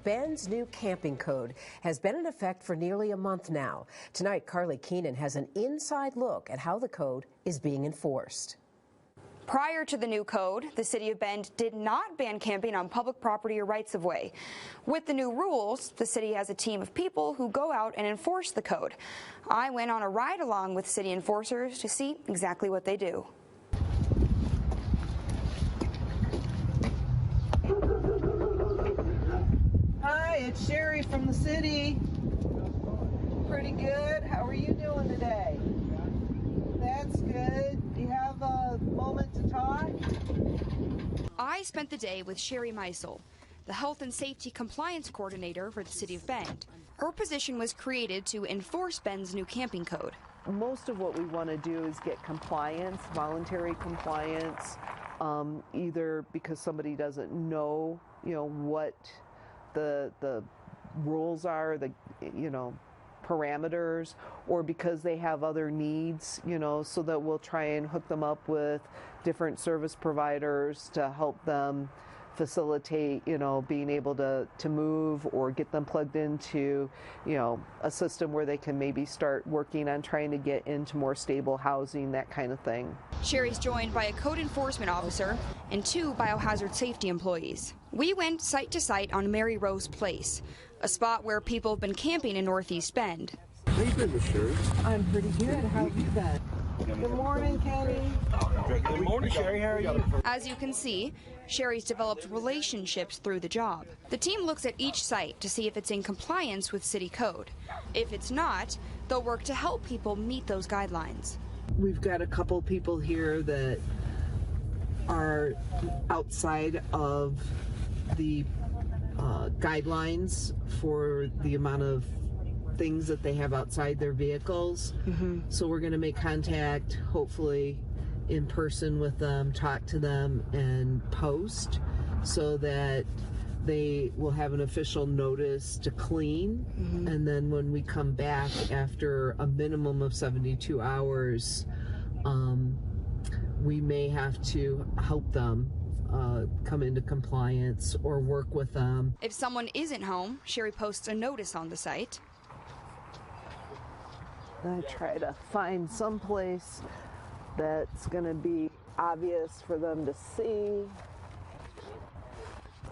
Bend's new camping code has been in effect for nearly a month now. Tonight, Carly Keenan has an inside look at how the code is being enforced. Prior to the new code, the City of Bend did not ban camping on public property or rights-of-way. With the new rules, the city has a team of people who go out and enforce the code. I went on a ride-along with city enforcers to see exactly what they do. Hi, it's Sherry from the city. Pretty good. How are you doing today? That's good. Do you have a moment to talk? I spent the day with Sherry Meisel, the Health and Safety Compliance Coordinator for the City of Bend. Her position was created to enforce Bend's new camping code. Most of what we want to do is get compliance, voluntary compliance, either because somebody doesn't know, what the rules are, parameters, or because they have other needs, so that we'll try and hook them up with different service providers to help them facilitate, being able to move or get them plugged into, a system where they can maybe start working on trying to get into more stable housing, that kind of thing. Sherry's joined by a code enforcement officer and 2 biohazard safety employees. We went site to site on Mary Rose Place, a spot where people have been camping in Northeast Bend. How you been, Miss Sherry? I'm pretty good. How have you been? Good morning, Kenny. Good morning, Sherry. How are you? As you can see, Sherry's developed relationships through the job. The team looks at each site to see if it's in compliance with city code. If it's not, they'll work to help people meet those guidelines. We've got a couple people here that are outside of the guidelines for the amount of things that they have outside their vehicles. So we're going to make contact, hopefully in person with them, talk to them, and post so that they will have an official notice to clean. And then when we come back after a minimum of 72 hours, we may have to help them come into compliance or work with them. If someone isn't home, Sherry posts a notice on the site. I try to find some place that's going to be obvious for them to see.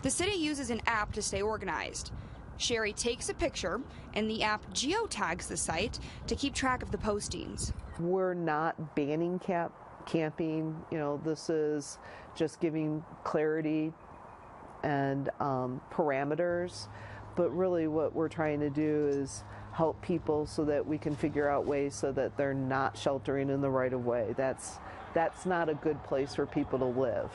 The city uses an app to stay organized. Sherry takes a picture, and the app geotags the site to keep track of the postings. We're not banning camping. This is just giving clarity and parameters. But really what we're trying to do is help people so that we can figure out ways so that they're not sheltering in the right of way. That's not a good place for people to live.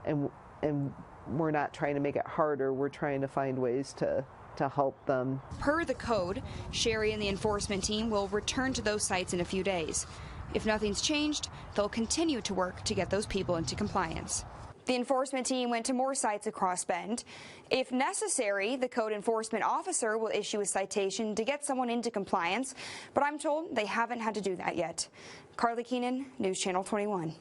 And we're not trying to make it harder. We're trying to find ways to help them. Per the code, Sherry and the enforcement team will return to those sites in a few days. If nothing's changed, they'll continue to work to get those people into compliance. The enforcement team went to more sites across Bend. If necessary, the code enforcement officer will issue a citation to get someone into compliance, but I'm told they haven't had to do that yet. Carly Keenan, News Channel 21.